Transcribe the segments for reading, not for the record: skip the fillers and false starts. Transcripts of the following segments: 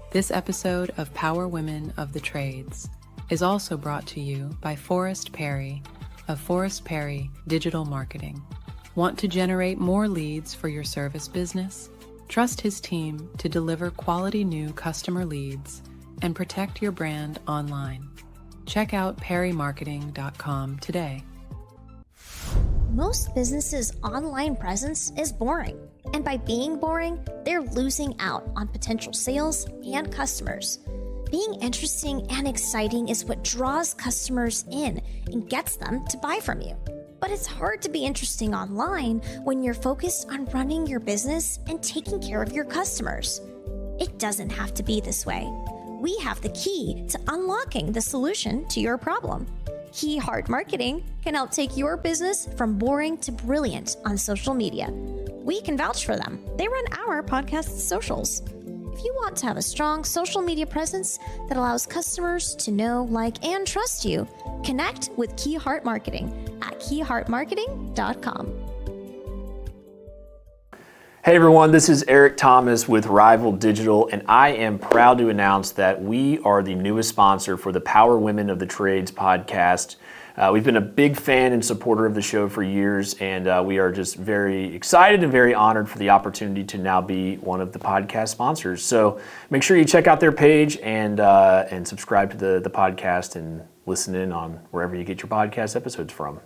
This episode of Power Women of the Trades is also brought to you by Forrest Perry of Forrest Perry Digital Marketing. Want to generate more leads for your service business? Trust his team to deliver quality new customer leads and protect your brand online. Check out perrymarketing.com today. Most businesses' online presence is boring, and by being boring, they're losing out on potential sales and customers. Being interesting and exciting is what draws customers in and gets them to buy from you. But it's hard to be interesting online when you're focused on running your business and taking care of your customers. It doesn't have to be this way. We have the key to unlocking the solution to your problem. Key Heart Marketing can help take your business from boring to brilliant on social media. We can vouch for them. They run our podcast socials. If you want to have a strong social media presence that allows customers to know, like, and trust you, connect with Key Heart Marketing at keyheartmarketing.com. Hey everyone, this is Eric Thomas with Rival Digital, and I am proud to announce that we are the newest sponsor for the Power Women of the Trades podcast. We've been a big fan and supporter of the show for years, and we are just very excited and very honored for the opportunity to now be one of the podcast sponsors. So make sure you check out their page and subscribe to the podcast and listen in on wherever you get your podcast episodes from.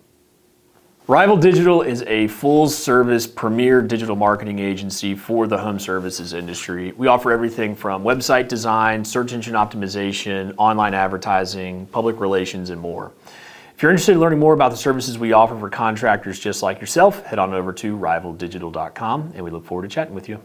Rival Digital is a full-service premier digital marketing agency for the home services industry. We offer everything from website design, search engine optimization, online advertising, public relations, and more. If you're interested in learning more about the services we offer for contractors just like yourself, head on over to rivaldigital.com, and we look forward to chatting with you.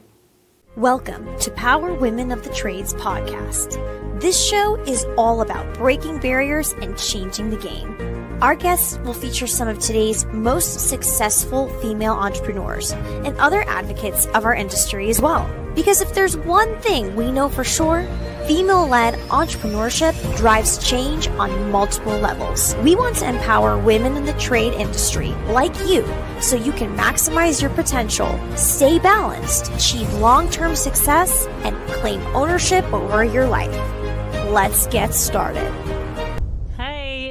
Welcome to Power Women of the Trades podcast. This show is all about breaking barriers and changing the game. Our guests will feature some of today's most successful female entrepreneurs and other advocates of our industry as well. Because if there's one thing we know for sure, female-led entrepreneurship drives change on multiple levels. We want to empower women in the trade industry like you so you can maximize your potential, stay balanced, achieve long-term success, and claim ownership over your life. Let's get started.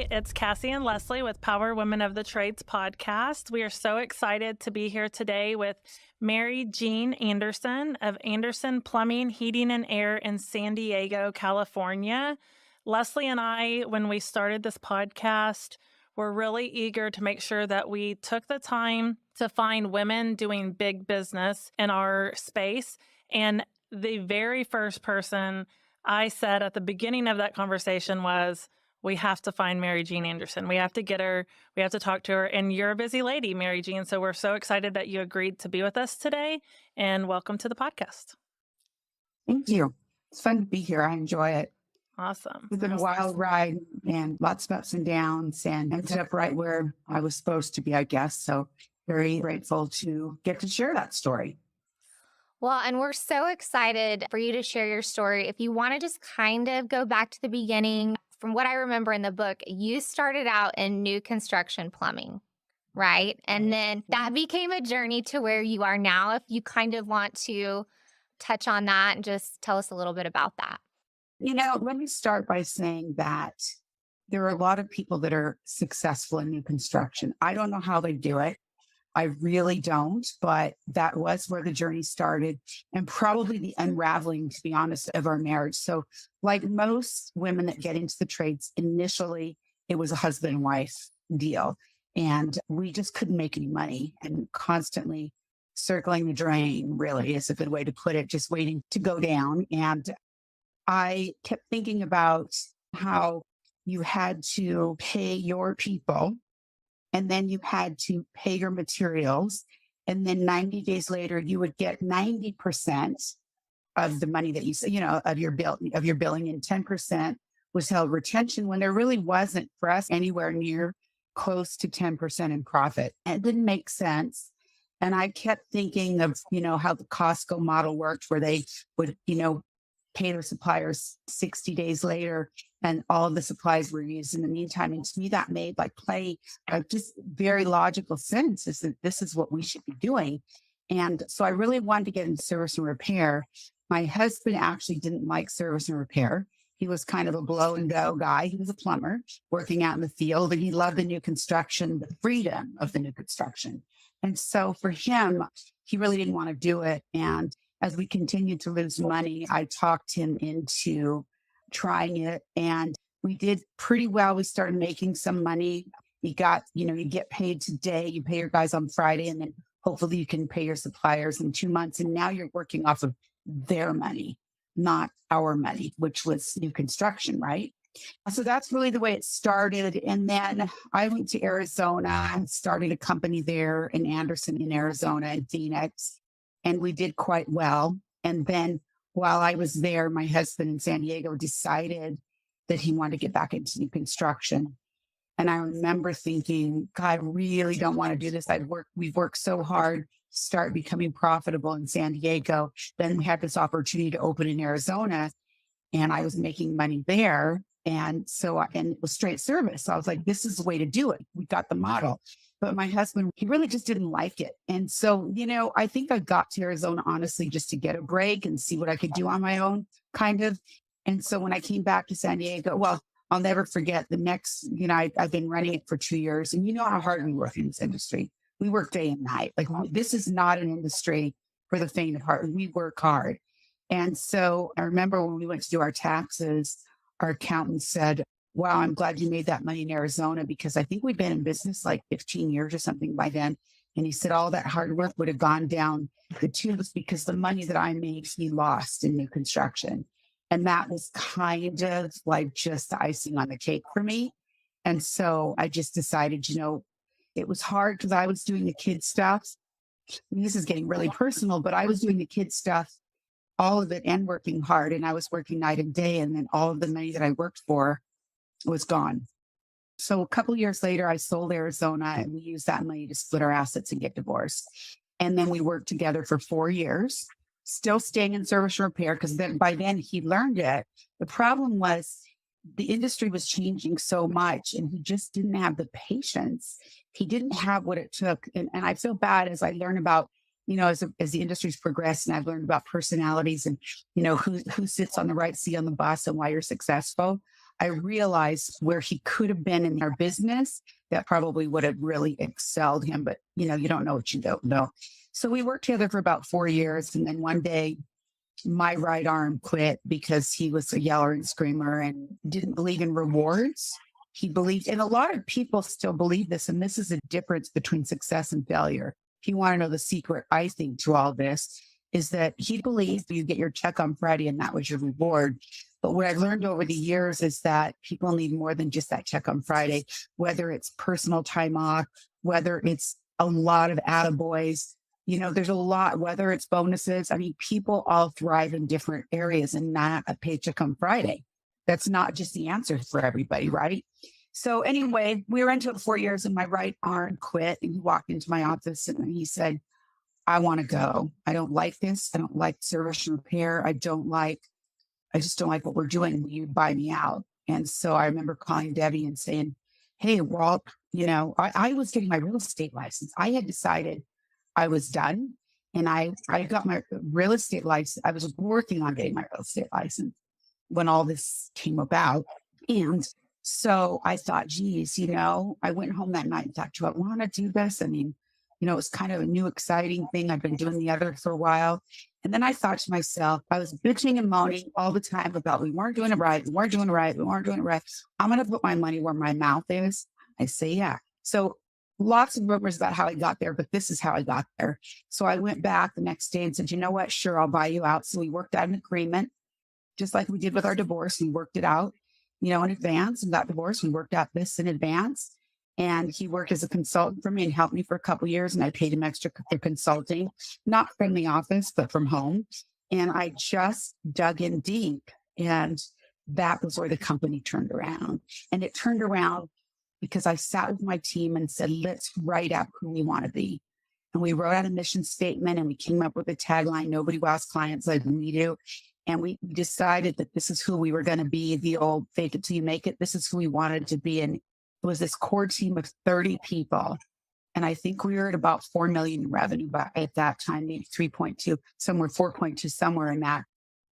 It's Cassie and Leslie with Power Women of the Trades podcast. We are so excited to be here today with Mary Jean Anderson of Anderson Plumbing, Heating, and Air in San Diego, California. Leslie and I, when we started this podcast, were really eager to make sure that we took the time to find women doing big business in our space. And the very first person I said at the beginning of that conversation was, we have to find Mary Jean Anderson. We have to get her. We have to talk to her. And you're a busy lady, Mary Jean. So we're so excited that you agreed to be with us today. And welcome to the podcast. Thank you. It's fun to be here. I enjoy it. Awesome. It's been a wild ride and lots of ups and downs, and ended up right where I was supposed to be, I guess. So very grateful to get to share that story. Well, and we're so excited for you to share your story. If you want to just kind of go back to the beginning, from what I remember in the book, you started out in new construction plumbing, right? And then that became a journey to where you are now. If you kind of want to touch on that and just tell us a little bit about that. You know, let me start by saying that there are a lot of people that are successful in new construction. I don't know how they do it. I really don't, but that was where the journey started, and probably the unraveling, to be honest, of our marriage. So like most women that get into the trades, initially, it was a husband and wife deal, and we just couldn't make any money and constantly circling the drain, really is a good way to put it, just waiting to go down. And I kept thinking about how you had to pay your people, and then you had to pay your materials. And then 90 days later, you would get 90% of the money that of your billing, and 10% was held retention, when there really wasn't for us anywhere near close to 10% in profit. And it didn't make sense. And I kept thinking of, how the Costco model worked, where they would, pay their suppliers 60 days later, and all of the supplies were used in the meantime. And to me, that made just very logical sense, is that this is what we should be doing. And so I really wanted to get into service and repair. My husband actually didn't like service and repair. He was kind of a blow and go guy. He was a plumber working out in the field, and he loved the new construction, the freedom of the new construction. And so for him, he really didn't want to do it. And as we continued to lose money, I talked him into trying it, and we did pretty well. We started making some money. You got, you get paid today, you pay your guys on Friday, and then hopefully you can pay your suppliers in 2 months. And now you're working off of their money, not our money, which was new construction, right? So that's really the way it started. And then I went to Arizona and started a company there in Anderson, in Arizona, and Phoenix. And we did quite well. And then while I was there, my husband in San Diego decided that he wanted to get back into new construction. And I remember thinking, God, I really don't want to do this. We've worked so hard to start becoming profitable in San Diego. Then we had this opportunity to open in Arizona, and I was making money there. And so, and it was straight service. So I was like, this is the way to do it. We got the model. But my husband, he really just didn't like it. And so, I think I got to Arizona, honestly, just to get a break and see what I could do on my own, kind of. And so when I came back to San Diego, well, I'll never forget the next, I've been running it for 2 years, and you know how hard we work in this industry. We work day and night. Like, this is not an industry for the faint of heart. We work hard. And so I remember when we went to do our taxes, our accountant said, wow, I'm glad you made that money in Arizona, because I think we've been in business like 15 years or something by then. And he said all that hard work would have gone down the tubes, because the money that I made, he lost in new construction. And that was kind of like just the icing on the cake for me. And so I just decided, it was hard because I was doing the kids stuff. And this is getting really personal, but I was doing the kids stuff, all of it, and working hard. And I was working night and day. And then all of the money that I worked for was gone. So a couple of years later, I sold Arizona, and we used that money to split our assets and get divorced. And then we worked together for 4 years, still staying in service and repair, because then by then he learned it. The problem was the industry was changing so much, and he just didn't have the patience. He didn't have what it took. And I feel bad as I learn about, as the industry's progressed, and I've learned about personalities and, who sits on the right seat on the bus and why you're successful. I realized where he could have been in our business that probably would have really excelled him. But, you don't know what you don't know. So we worked together for about 4 years. And then one day my right arm quit because he was a yeller and screamer and didn't believe in rewards. He believed, and a lot of people still believe this, and this is a difference between success and failure. If you want to know the secret, I think, to all this, is that he believed you get your check on Friday and that was your reward. But what I've learned over the years is that people need more than just that check on Friday, whether it's personal time off, whether it's a lot of attaboys, there's a lot, whether it's bonuses. I mean, people all thrive in different areas, and not a paycheck on Friday. That's not just the answer for everybody, right? So anyway, we were into it 4 years, and my right arm quit, and he walked into my office and he said, I want to go. I don't like this. I don't like service and repair. I just don't like what we're doing. Will you buy me out? And so I remember calling Debbie and saying, hey, we're all, I was getting my real estate license. I had decided I was done, and I got my real estate license. I was working on getting my real estate license when all this came about. And so I thought, geez, I went home that night and thought, do I want to do this? I mean, it was kind of a new, exciting thing. I've been doing the other for a while. And then I thought to myself, I was bitching and moaning all the time about we weren't doing it right. We weren't doing it right. We weren't doing it right. I'm going to put my money where my mouth is. I say, yeah. So lots of rumors about how I got there, but this is how I got there. So I went back the next day and said, you know what? Sure, I'll buy you out. So we worked out an agreement, just like we did with our divorce. We worked it out, in advance, and got divorced. We worked out this in advance. And he worked as a consultant for me and helped me for a couple of years. And I paid him extra for consulting, not from the office, but from home. And I just dug in deep. And that was where the company turned around. And it turned around because I sat with my team and said, let's write out who we want to be. And we wrote out a mission statement, and we came up with a tagline, nobody wows clients like we do. And we decided that this is who we were going to be, the old fake it till you make it. This is who we wanted to be. And it was this core team of 30 people. And I think we were at about 4 million in revenue at that time, maybe 3.2, somewhere 4.2, somewhere in that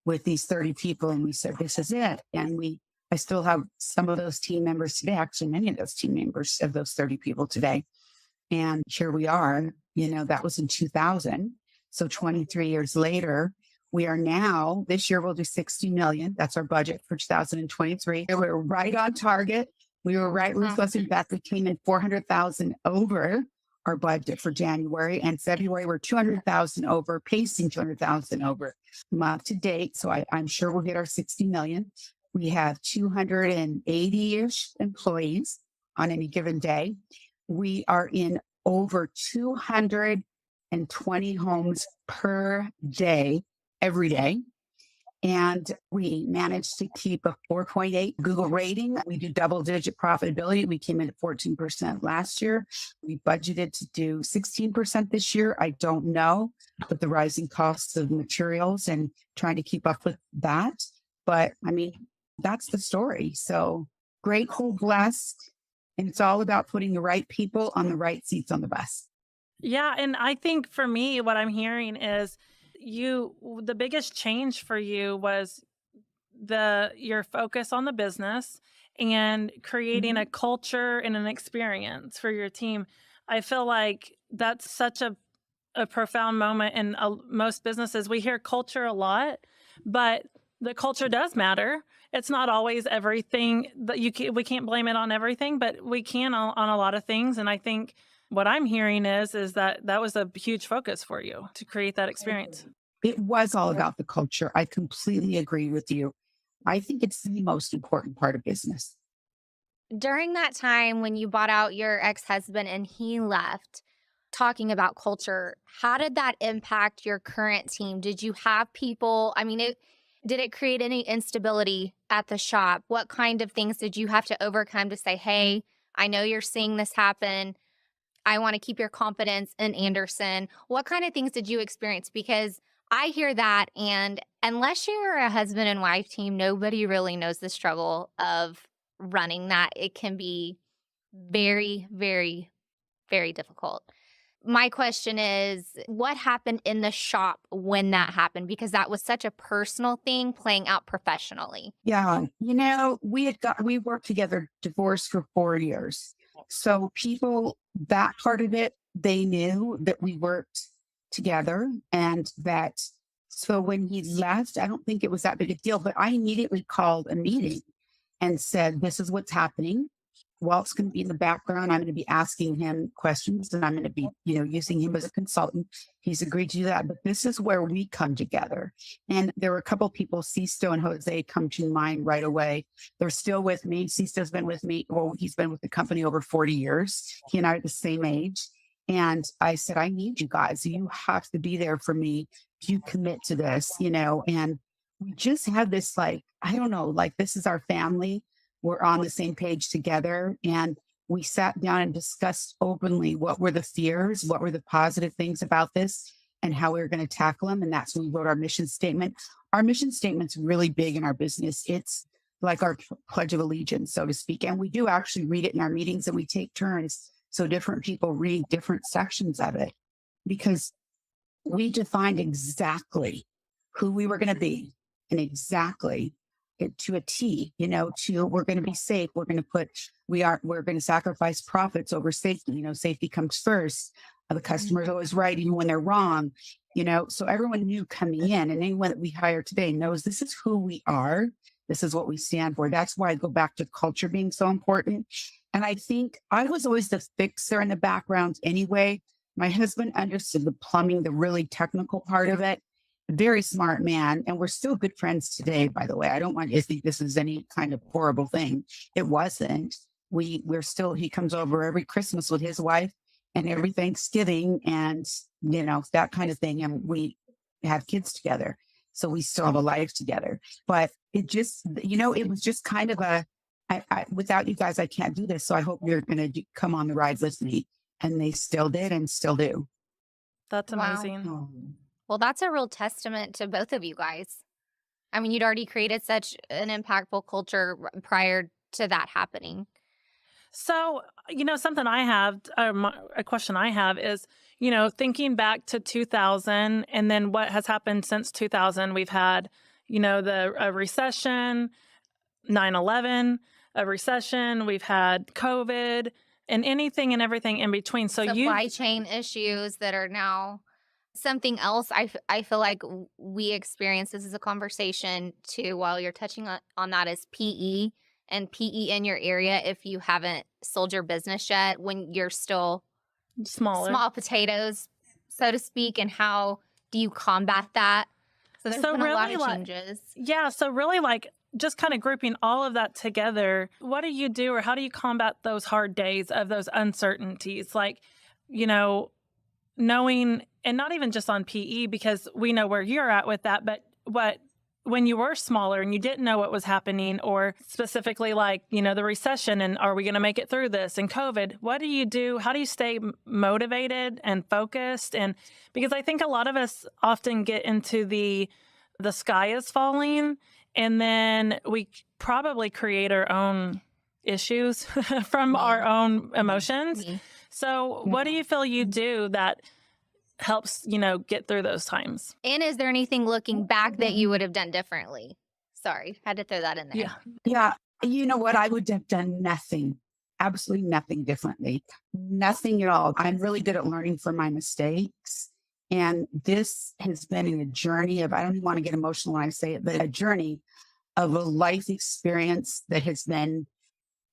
with these 30 people. And we said, this is it. And I still have some of those team members today, actually many of those team members of those 30 people today. And here we are, that was in 2000. So 23 years later, we are now, this year we'll do 60 million. That's our budget for 2023. We were right on target. We were right. In fact, we came in 400,000 over our budget for January, and February we're 200,000 over, pacing 200,000 over month to date. So I'm sure we'll hit our 60 million. We have 280-ish employees on any given day. We are in over 220 homes per day, every day. And we managed to keep a 4.8 Google rating. We do double-digit profitability. We came in at 14% last year. We budgeted to do 16% this year. I don't know, with the rising costs of materials and trying to keep up with that. But I mean, that's the story. So grateful, blessed. And it's all about putting the right people on the right seats on the bus. Yeah. And I think for me, what I'm hearing is the biggest change for you was your focus on the business and creating a culture and an experience for your team. I feel like that's such a profound moment in most businesses. We hear culture a lot, but the culture does matter. It's not always everything that we can't blame it on everything, but we can on a lot of things. And I think what I'm hearing is that was a huge focus for you to create that experience. It was all about the culture. I completely agree with you. I think it's the most important part of business. During that time when you bought out your ex-husband and he left, talking about culture, how did that impact your current team? Did you have people, did it create any instability at the shop? What kind of things did you have to overcome to say, hey, I know you're seeing this happen. I want to keep your confidence in Anderson. What kind of things did you experience? Because I hear that, and unless you are a husband and wife team, nobody really knows the struggle of running that. It can be very, very, very difficult. My question is, what happened in the shop when that happened? Because that was such a personal thing playing out professionally. Yeah. We worked together, divorced for 4 years. So people, that part of it, they knew that we worked together and that, so when he left, I don't think it was that big a deal, but I immediately called a meeting and said, this is what's happening. Walt's going to be in the background. I'm going to be asking him questions and I'm going to be, using him as a consultant. He's agreed to do that, but this is where we come together. And there were a couple of people, Sisto and Jose, come to mind right away. They're still with me. Sisto's been with me. Well, he's been with the company over 40 years. He and I are the same age. And I said, I need you guys. You have to be there for me. You commit to this, and we just had this, this is our family. We're on the same page together. And we sat down and discussed openly what were the fears, what were the positive things about this, and how we were going to tackle them. And that's when we wrote our mission statement. Our mission statement's really big in our business. It's like our Pledge of Allegiance, so to speak. And we do actually read it in our meetings and we take turns. So different people read different sections of it because we defined exactly who we were going to be and exactly to a T, we're going to be safe. We're going to sacrifice profits over safety. Safety comes first. The customer's always right, even when they're wrong, so everyone knew coming in, and anyone that we hire today knows this is who we are. This is what we stand for. That's why I go back to culture being so important. And I think I was always the fixer in the background anyway. My husband understood the plumbing, the really technical part of it. Very smart man. And we're still good friends today, by the way. I don't want you to think this is any kind of horrible thing. It wasn't. He comes over every Christmas with his wife and every Thanksgiving and, that kind of thing. And we have kids together. So we still have a life together. But it just, it was just kind of without you guys, I can't do this. So I hope you're going to come on the ride with me. And they still did and still do. That's amazing. Wow. Well, that's a real testament to both of you guys. You'd already created such an impactful culture prior to that happening. So, something I have, a question I have is, thinking back to 2000 and then what has happened since 2000, we've had, a recession, 9/11, a recession, we've had COVID, and anything and everything in between. So supply chain issues that are now something else. I feel like we experience this as a conversation too, while you're touching on that, is PE and PE in your area. If you haven't sold your business yet, when you're still small potatoes, so to speak, and how do you combat that? So there's been a lot of changes. Yeah. So really, like, just kind of grouping all of that together, what do you do, or how do you combat those hard days of those uncertainties? Like, knowing, and not even just on PE, because we know where you're at with that, but when you were smaller and you didn't know what was happening, or specifically like, the recession, and are we going to make it through this, and COVID, what do you do? How do you stay motivated and focused? And because I think a lot of us often get into the sky is falling, and then we probably create our own issues from our own emotions. So what do you feel you do that helps, get through those times? And is there anything looking back that you would have done differently? Sorry, had to throw that in there. Yeah. You know what? I would have done nothing, absolutely nothing differently. Nothing at all. I'm really good at learning from my mistakes. And this has been a journey of, I don't even want to get emotional when I say it, but a journey of a life experience that has been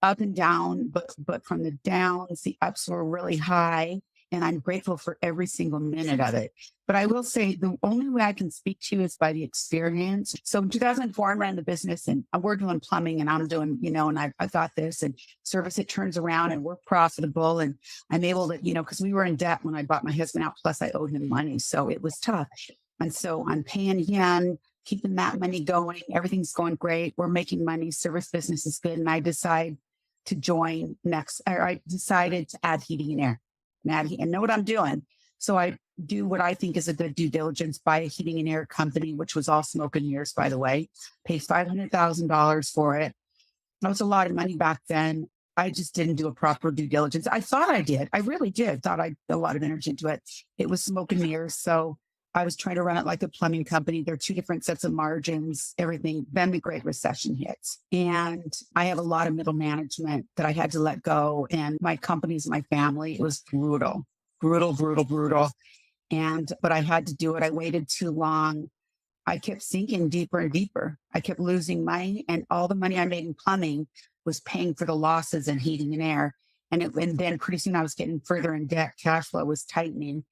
up and down, but from the downs, the ups were really high. And I'm grateful for every single minute of it. But I will say the only way I can speak to you is by the experience. So in 2004, I ran the business, and we're doing plumbing, and I'm doing, and I thought this, and service, it turns around, and we're profitable. And I'm able to, because we were in debt when I bought my husband out, plus I owed him money. So it was tough. And so I'm paying him, keeping that money going. Everything's going great. We're making money. Service business is good. And I decided to add heating and air. And know what I'm doing. So I do what I think is a good due diligence, buy a heating and air company, which was all smoke and mirrors, by the way, pay $500,000 for it. That was a lot of money back then. I just didn't do a proper due diligence. I thought I did. I really did. Thought I put a lot of energy into it. It was smoke and mirrors. So I was trying to run it like a plumbing company. There are two different sets of margins, everything. Then the Great Recession hits. And I have a lot of middle management that I had to let go. And my companies, my family, it was brutal. But I had to do it. I waited too long. I kept sinking deeper and deeper. I kept losing money. And all the money I made in plumbing was paying for the losses in heating and air. And then pretty soon I was getting further in debt. Cash flow was tightening.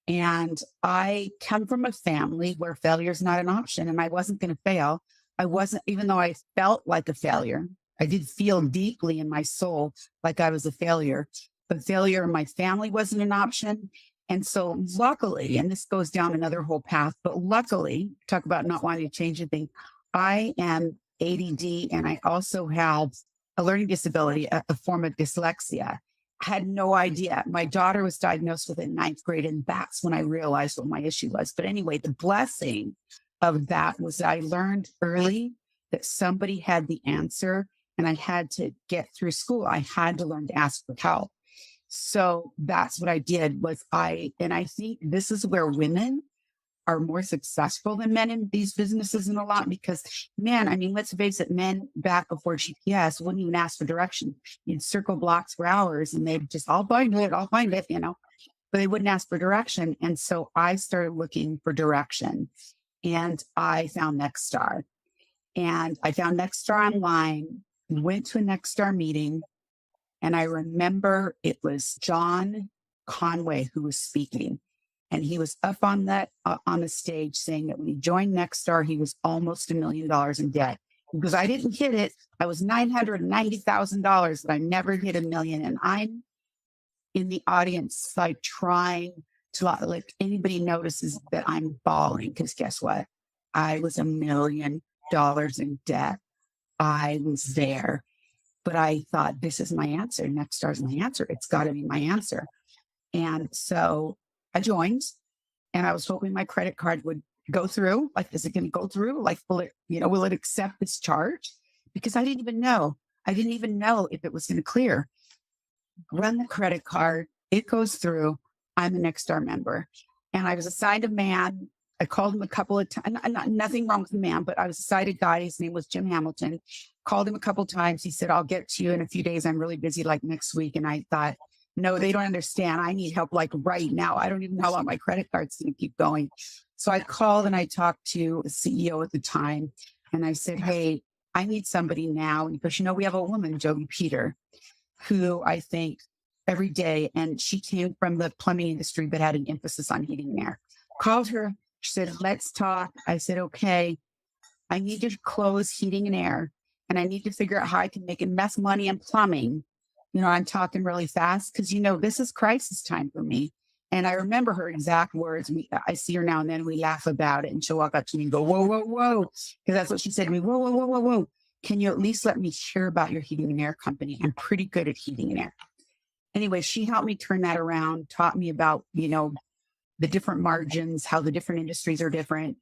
And I come from a family where failure is not an option, and I wasn't going to fail. I wasn't, even though I felt like a failure, I did feel deeply in my soul like I was a failure, but failure in my family wasn't an option. And so luckily, and this goes down another whole path, but luckily, talk about not wanting to change anything. I am ADD, and I also have a learning disability, a form of dyslexia. Had no idea. My daughter was diagnosed with it in 9th grade, and that's when I realized what my issue was. But anyway, the blessing of that was that I learned early that somebody had the answer, and I had to get through school. I had to learn to ask for help. So that's what I did. And I think this is where women are more successful than men in these businesses in a lot, because let's face it, men back before GPS wouldn't even ask for direction. You'd circle blocks for hours and they'd just, I'll find it, but they wouldn't ask for direction. And so I started looking for direction, and I found Nexstar, online, went to a Nexstar meeting. And I remember it was John Conway who was speaking. And he was up on the stage saying that when he joined Nexstar, he was almost $1 million in debt. Because I didn't hit it. I was $990,000, but I never hit $1 million. And I'm in the audience, like trying to like anybody notices that I'm bawling. Because guess what? I was $1 million in debt. I was there. But I thought, this is my answer. Nexstar's my answer. It's got to be my answer. And so I joined, and I was hoping my credit card would go through. Like, is it going to go through? Like, will it accept this charge? Because I didn't even know. I didn't even know if it was going to clear. Run the credit card. It goes through. I'm a Nexstar member. And I was assigned a man I called him a couple of times, nothing wrong with the man, but I was a sighted guy. His name was Jim Hamilton. Called him a couple of times. He said, I'll get to you in a few days. I'm really busy like next week. And I thought, no, they don't understand. I need help like right now. I don't even know how long my credit card's going to keep going. So I called and I talked to the CEO at the time. And I said, hey, I need somebody now. Because, we have a woman, Jody Peter, who I think every day, and she came from the plumbing industry, but had an emphasis on heating and air. Called her. She said, let's talk. I said, okay, I need to close heating and air, and I need to figure out how I can make enough money in plumbing. I'm talking really fast because, this is crisis time for me. And I remember her exact words. I see her now and then. We laugh about it. And she'll walk up to me and go, whoa, whoa, whoa. Because that's what she said to me. Whoa, whoa, whoa, whoa, whoa. Can you at least let me hear about your heating and air company? I'm pretty good at heating and air. Anyway, she helped me turn that around, taught me about, the different margins, how the different industries are different.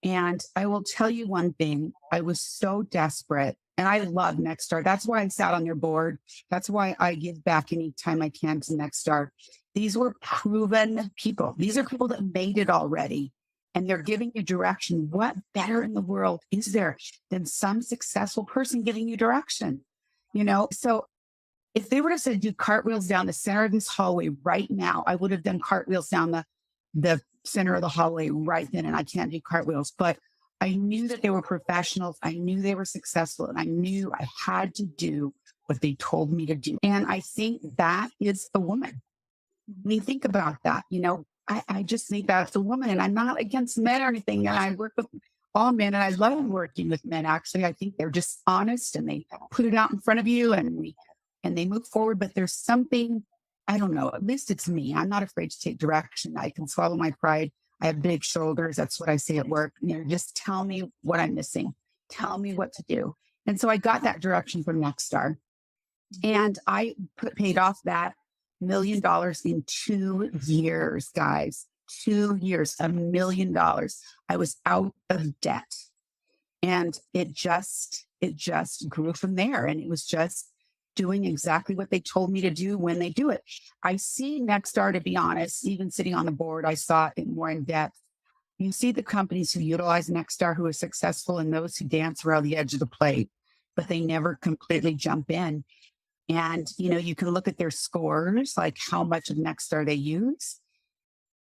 And I will tell you one thing, I was so desperate, and I love Nexstar. That's why I sat on their board. That's why I give back anytime I can to Nexstar. These were proven people. These are people that made it already, and they're giving you direction. What better in the world is there than some successful person giving you direction? So if they were to say do cartwheels down the center of this hallway right now, I would have done cartwheels down the center of the hallway right then, and I can't do cartwheels. But I knew that they were professionals. I knew they were successful, and I knew I had to do what they told me to do. And I think that is the woman. I mean, think about that. I just think that's the woman, and I'm not against men or anything. And I work with all men, and I love working with men. Actually, I think they're just honest, and they put it out in front of you, and they move forward. But there's something, I don't know, at least it's me. I'm not afraid to take direction. I can swallow my pride. I have big shoulders. That's what I say at work. Just tell me what I'm missing. Tell me what to do. And so I got that direction from Nexstar. And I paid off that $1 million in 2 years, guys. 2 years, $1 million. I was out of debt. And it just grew from there. And it was just doing exactly what they told me to do when they do it. I see Nexstar, to be honest, even sitting on the board, I saw it more in depth. You see the companies who utilize Nexstar who are successful and those who dance around the edge of the plate, but they never completely jump in. And, you can look at their scores, like how much of Nexstar they use.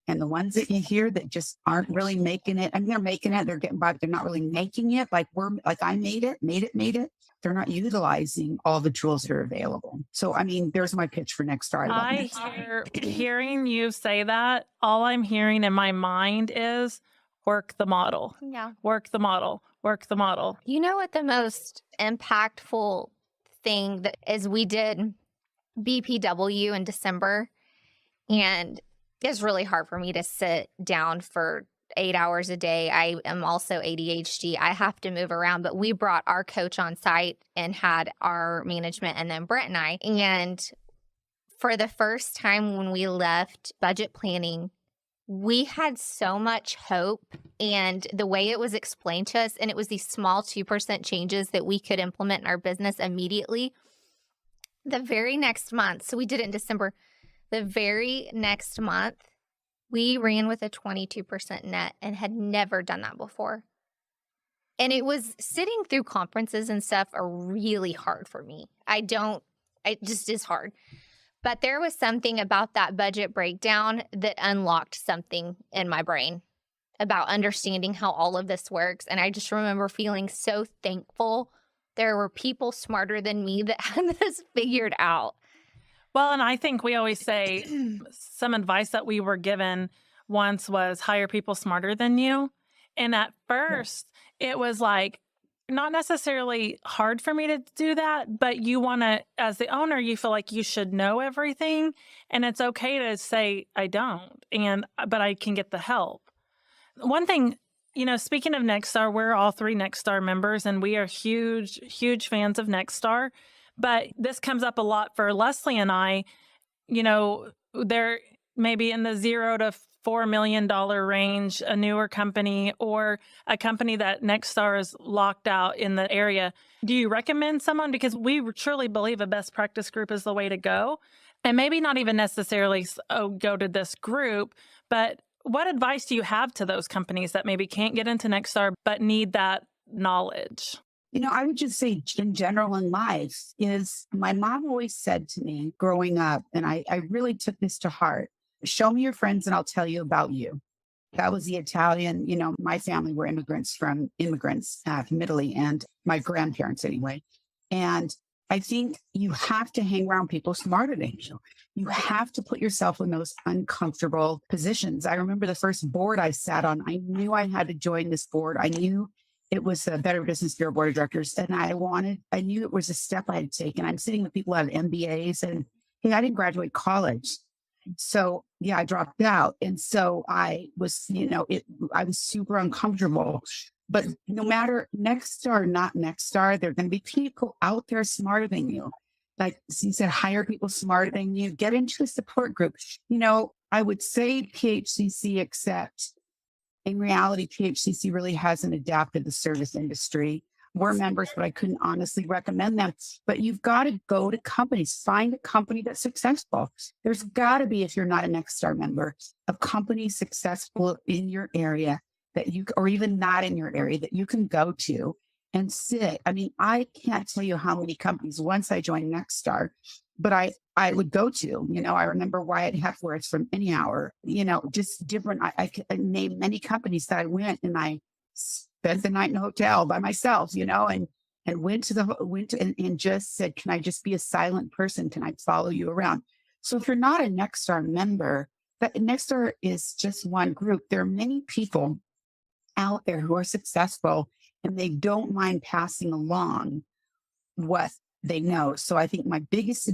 And the ones that you hear that just aren't really making it, they're making it, they're getting by, but they're not really making it. Like I made it. They're not utilizing all the tools that are available. So, there's my pitch for Nexstar. Hearing you say that, all I'm hearing in my mind is work the model. Yeah. Work the model. Work the model. You know what the most impactful thing that is, we did BPW in December, and it's really hard for me to sit down for 8 hours a day. I am also ADHD. I have to move around, but we brought our coach on site and had our management and then Brett and I. And for the first time when we left budget planning, we had so much hope, and the way it was explained to us, and it was these small 2% changes that we could implement in our business immediately. The very next month, so we did it in December, the very next month, we ran with a 22% net and had never done that before. And it was sitting through conferences and stuff are really hard for me. It just is hard. But there was something about that budget breakdown that unlocked something in my brain about understanding how all of this works. And I just remember feeling so thankful there were people smarter than me that had this figured out. Well, and I think we always say some advice that we were given once was hire people smarter than you. And at first, it was like not necessarily hard for me to do that, but you want to, as the owner, you feel like you should know everything. And it's okay to say, I don't, but I can get the help. One thing, speaking of Nexstar, we're all 3 Nexstar members, and we are huge, huge fans of Nexstar. But this comes up a lot for Leslie and I. They're maybe in the $0 to $4 million range, a newer company or a company that Nexstar is locked out in the area. Do you recommend someone? Because we truly believe a best practice group is the way to go. And maybe not even necessarily go to this group, but what advice do you have to those companies that maybe can't get into Nexstar but need that knowledge? I would just say in general in life is my mom always said to me growing up, and I really took this to heart, show me your friends and I'll tell you about you. That was the Italian, my family were immigrants from Italy and my grandparents anyway. And I think you have to hang around people smarter than you. You have to put yourself in those uncomfortable positions. I remember the first board I sat on, I knew I had to join this board. I knew it was the Better Business Bureau Board of Directors. And I knew it was a step I had taken. I'm sitting with people who have MBAs and, hey, I didn't graduate college. So yeah, I dropped out. And so I was, I was super uncomfortable. But no matter Nexstar or not Nexstar, there are going to be people out there smarter than you. Like you said, hire people smarter than you, get into a support group. I would say PHCC, except in reality, PHCC really hasn't adapted the service industry. We're members, but I couldn't honestly recommend them. But you've got to go to companies, find a company that's successful. There's got to be, if you're not a Nexstar member, a company successful in your area that you, or even not in your area, that you can go to and sit. I mean, I can't tell you how many companies once I joined Nexstar, but I would go to, I remember Wyatt Hepworth from Anyhour, just different. I could name many companies that I went and I spent the night in a hotel by myself, and went and just said, can I just be a silent person? Can I follow you around? So if you're not a Nexstar member, that Nexstar is just one group. There are many people out there who are successful and they don't mind passing along what they know. So I think my biggest,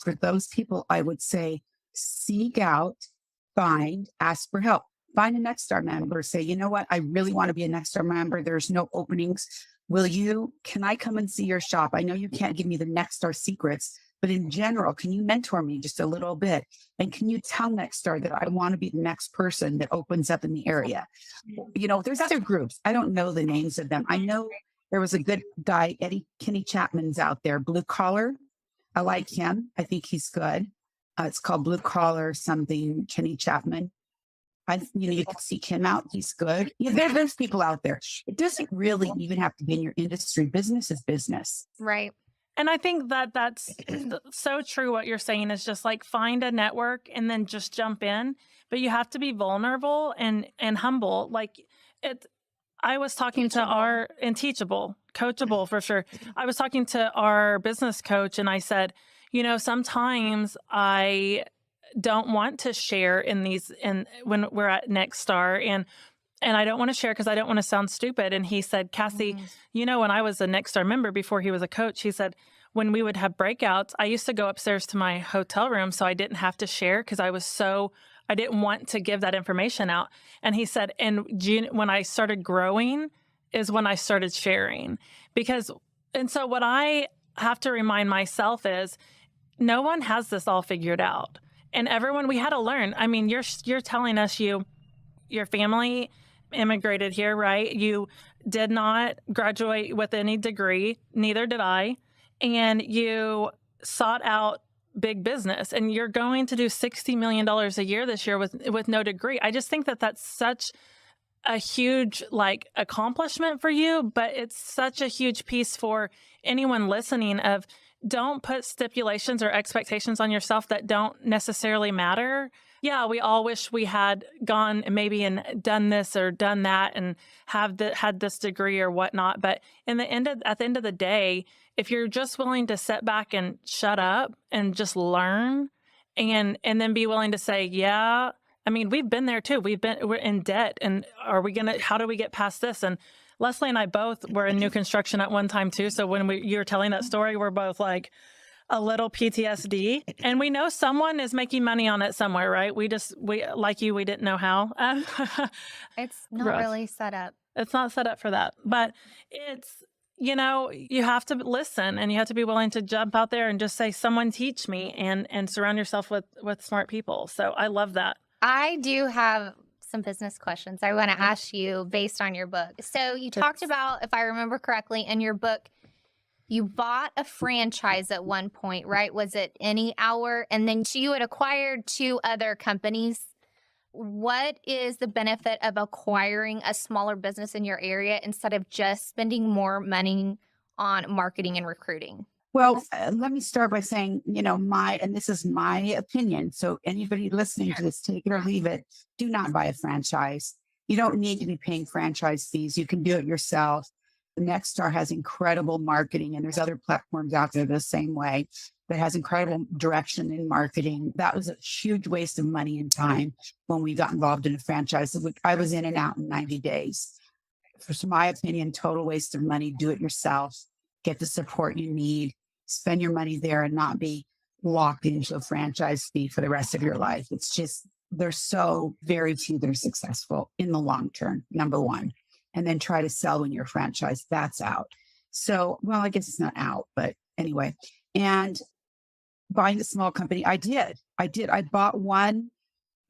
for those people, I would say, seek out, ask for help. Find a Nexstar member. Say, you know what? I really want to be a Nexstar member. There's no openings. Can I come and see your shop? I know you can't give me the Nexstar secrets, but in general, can you mentor me just a little bit? And can you tell Nexstar that I want to be the next person that opens up in the area? There's other groups. I don't know the names of them. I know there was a good guy, Kenny Chapman's out there, Blue Collar. I like him. I think he's good. It's called Blue Collar something, Kenny Chapman. You can seek him out. He's good. There's people out there. It doesn't really even have to be in your industry. Business is business. Right. And I think that's so true. What you're saying is just like find a network and then just jump in. But you have to be vulnerable and humble. Like I was talking to teachable, coachable for sure. I was talking to our business coach and I said, sometimes I don't want to share when we're at Nexstar and I don't want to share because I don't want to sound stupid. And he said, Cassie, when I was a Nexstar member before he was a coach, he said, when we would have breakouts, I used to go upstairs to my hotel room so I didn't have to share because I didn't want to give that information out. And he said, and when I started growing is when I started sharing and so what I have to remind myself is no one has this all figured out. And everyone, we had to learn. I mean, you're telling us your family immigrated here, right? You did not graduate with any degree, neither did I. And you sought out big business and you're going to do $60 million a year this year with no degree. I just think that that's such a huge accomplishment for you, but it's such a huge piece for anyone listening of don't put stipulations or expectations on yourself that don't necessarily matter. Yeah, we all wish we had gone maybe and done this or done that and had this degree or whatnot. But at the end of the day, if you're just willing to sit back and shut up and just learn and then be willing to say, yeah, I mean, we've been there too. We're in debt and how do we get past this? And Leslie and I both were in new construction at one time too. So when you were telling that story, we're both like a little PTSD and we know someone is making money on it somewhere, right? We like you, we didn't know how. It's not really set up. It's not set up for that, but it's, you have to listen and you have to be willing to jump out there and just say, someone teach me and surround yourself with smart people. So I love that. I do have some business questions I want to ask you based on your book. So you talked about, if I remember correctly, in your book, you bought a franchise at one point, right? Was it Anyhour? And then you had acquired 2 other companies What is the benefit of acquiring a smaller business in your area instead of just spending more money on marketing and recruiting? Well, let me start by saying, and this is my opinion. So anybody listening to this, take it or leave it, do not buy a franchise. You don't need to be paying franchise fees. You can do it yourself. Nextstar has incredible marketing, and there's other platforms out there the same way that has incredible direction in marketing. That was a huge waste of money and time when we got involved in a franchise. I was in and out in 90 days. For my opinion, total waste of money. Do it yourself. Get the support you need. Spend your money there and not be locked into a franchise fee for the rest of your life. It's just, there's so very few that are successful in the long term, number one. And then try to sell when you're franchise. That's out. So, well, I guess it's not out, but anyway. And buying a small company, I did. I bought one.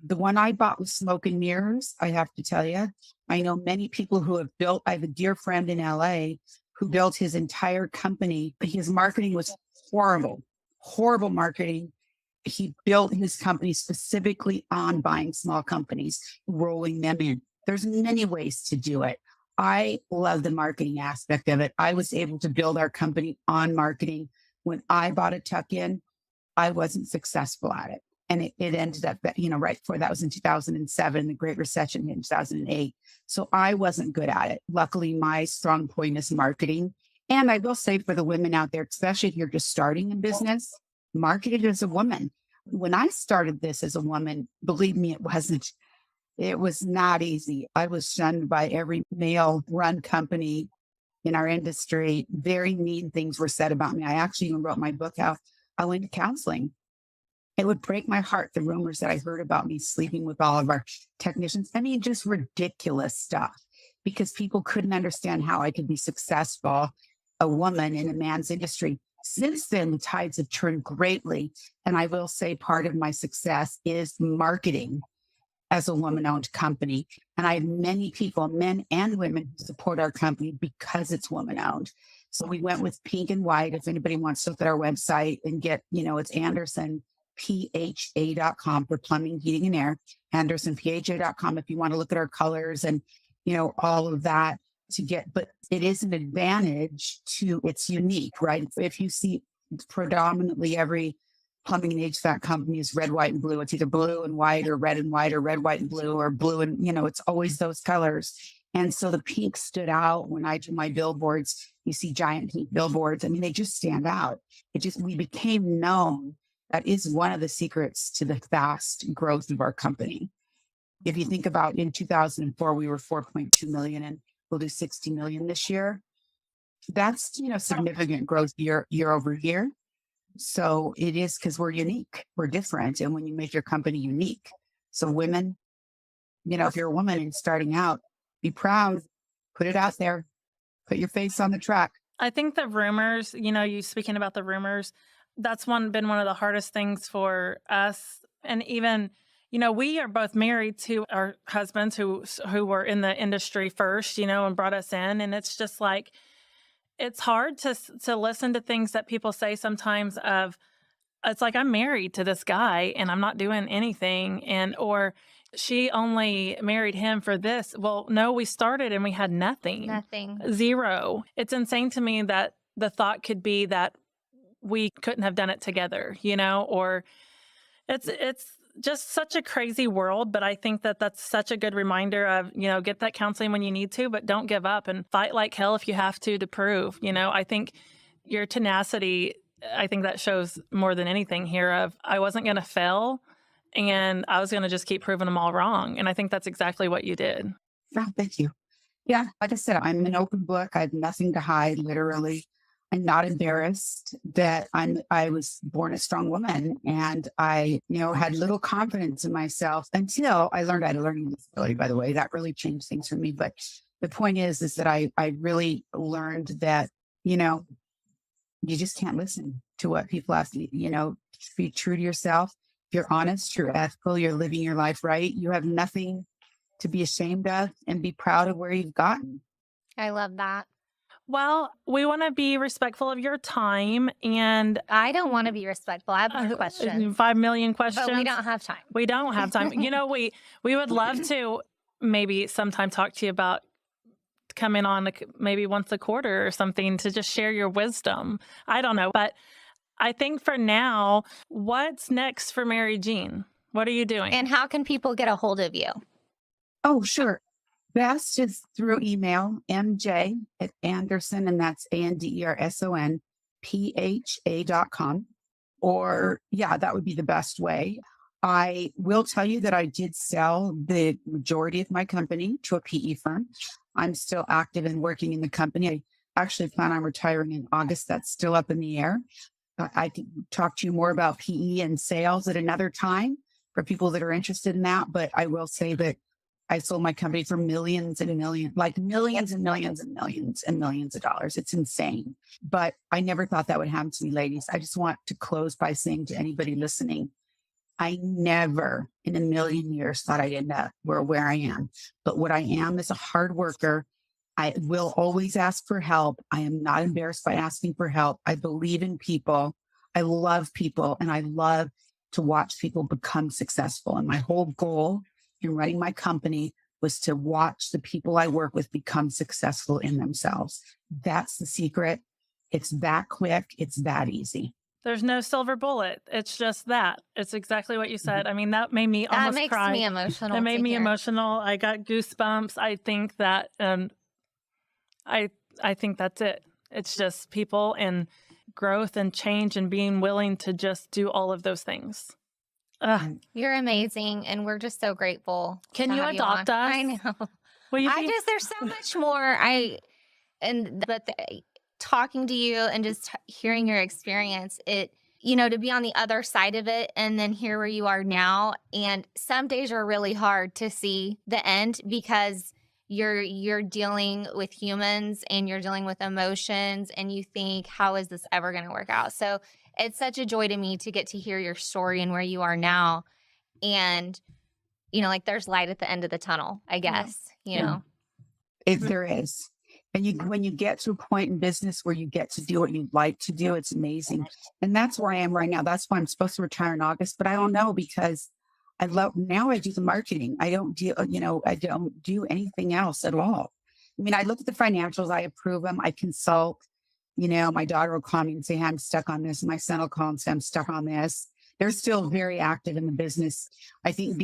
The one I bought was Smoke and Mirrors. I have to tell you, I know many people who have built, I have a dear friend in LA who built his entire company. His marketing was horrible marketing. He built his company specifically on buying small companies, rolling them in. There's many ways to do it. I love the marketing aspect of it. I was able to build our company on marketing. When I bought a tuck-in, I wasn't successful at it. And it ended up, right before that was in 2007, the Great Recession in 2008. So I wasn't good at it. Luckily, my strong point is marketing. And I will say for the women out there, especially if you're just starting a business, market it as a woman. When I started this as a woman, believe me, it was not easy. I was shunned by every male run company in our industry. Very mean things were said about me. I actually even wrote my book out. I went to counseling. It would break my heart, the rumors that I heard about me sleeping with all of our technicians. I mean, just ridiculous stuff, because people couldn't understand how I could be successful, a woman in a man's industry. Since then, the tides have turned greatly. And I will say part of my success is marketing as a woman-owned company. And I have many people, men and women, who support our company because it's woman-owned. So we went with pink and white. If anybody wants to look at our website and get, it's AndersonPHA.com for plumbing, heating, and air. AndersonPHA.com if you want to look at our colors and, all of that to get. But it is an advantage it's unique, right? If you see predominantly every plumbing and HVAC company is red, white, and blue. It's either blue and white or red, white, and blue, or blue and, it's always those colors. And so the pink stood out when I do my billboards. You see giant pink billboards. I mean, they just stand out. We became known. That is one of the secrets to the fast growth of our company. If you think about in 2004, we were 4.2 million and we'll do 60 million this year. That's, significant growth year over year. So it is because we're unique, we're different. And when you make your company unique, so women, if you're a woman and starting out, be proud, put it out there, put your face on the track. I think the rumors, you speaking about the rumors, that's been one of the hardest things for us. And even, we are both married to our husbands who were in the industry first, and brought us in. And it's just like, it's hard to listen to things that people say sometimes it's like, I'm married to this guy and I'm not doing anything. Or she only married him for this. Well, no, we started and we had nothing. Zero. It's insane to me that the thought could be that we couldn't have done it together, or it's just such a crazy world. But I think that that's such a good reminder of, get that counseling when you need to, but don't give up and fight like hell if you have to prove, I think your tenacity, I think that shows more than anything here of I wasn't going to fail and I was going to just keep proving them all wrong. And I think that's exactly what you did. Oh, thank you. Yeah. Like I said, I'm an open book. I have nothing to hide, literally. I'm not embarrassed that I was born a strong woman, and I, had little confidence in myself until I learned I had a learning disability, by the way. That really changed things for me. But the point is that I really learned that, you just can't listen to what people ask you, be true to yourself. If you're honest, you're ethical, you're living your life right, you have nothing to be ashamed of, and be proud of where you've gotten. I love that. Well, we want to be respectful of your time, and I don't want to be respectful. I have more questions. 5 million questions. But we don't have time. We don't have time. We would love to maybe sometime talk to you about coming on maybe once a quarter or something to just share your wisdom. I don't know. But I think for now, what's next for Mary Jean? What are you doing? And how can people get a hold of you? Oh, sure. Best is through email, mj@anderson, and that's ANDERSONPHA.com. Or, yeah, that would be the best way. I will tell you that I did sell the majority of my company to a PE firm. I'm still active and working in the company. I actually plan on retiring in August. That's still up in the air. I can talk to you more about PE and sales at another time for people that are interested in that. But I will say that I sold my company for millions and millions, like millions and millions and millions and millions of dollars. It's insane. But I never thought that would happen to me, ladies. I just want to close by saying to anybody listening, I never in a million years thought I'd end up where I am. But what I am is a hard worker. I will always ask for help. I am not embarrassed by asking for help. I believe in people. I love people, and I love to watch people become successful. And my whole goal in running my company was to watch the people I work with become successful in themselves. That's the secret. It's that quick. It's that easy. There's no silver bullet. It's just that. It's exactly what you said. I mean, that made me almost cry. That makes me emotional. It made me emotional. I got goosebumps. I think that, I think that's it. It's just people and growth and change and being willing to just do all of those things. You're amazing, and we're just so grateful. Can you adopt us? I know. There's so much more. Talking to you and just hearing your experience, to be on the other side of it and then hear where you are now. And some days are really hard to see the end because you're dealing with humans and you're dealing with emotions, and you think, how is this ever going to work out? So it's such a joy to me to get to hear your story and where you are now. And, there's light at the end of the tunnel, I guess, know. There is. And when you get to a point in business where you get to do what you like to do, it's amazing. And that's where I am right now. That's why I'm supposed to retire in August, but I don't know, because I do the marketing. I don't do anything else at all. I mean, I look at the financials, I approve them, I consult. My daughter will call me and say, hey, I'm stuck on this. My son will call and say, I'm stuck on this. They're still very active in the business. I think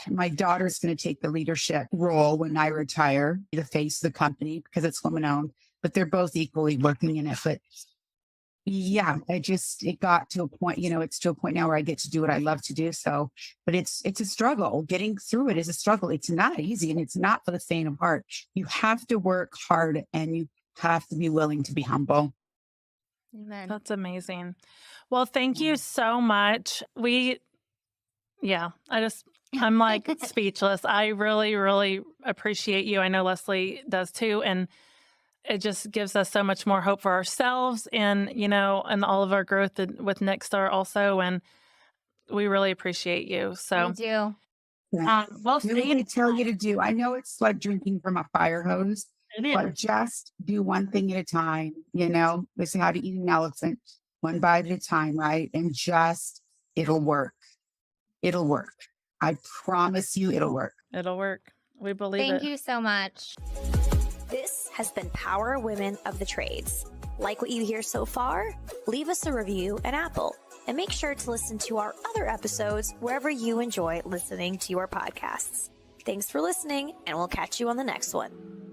my daughter's going to take the leadership role when I retire, the face of the company, because it's woman owned, but they're both equally working in it. But yeah, it got to a point, it's to a point now where I get to do what I love to do. So, but it's a struggle. Getting through it is a struggle. It's not easy, and it's not for the faint of heart. You have to work hard, and you have to be willing to be humble. Amen. That's amazing. Well, thank you so much. I'm like speechless. I really, really appreciate you. I know Leslie does too. And it just gives us so much more hope for ourselves and, and all of our growth with Nexstar also. And we really appreciate you. So we do. Well, I tell you to do. I know it's like drinking from a fire hose, but just do one thing at a time. This is how to eat an elephant, one bite at a time, right? And it'll work. It'll work. I promise you it'll work. It'll work. We believe it. Thank you so much. This has been Power Women of the Trades. Like what you hear so far? Leave us a review at Apple, and make sure to listen to our other episodes wherever you enjoy listening to your podcasts. Thanks for listening, and we'll catch you on the next one.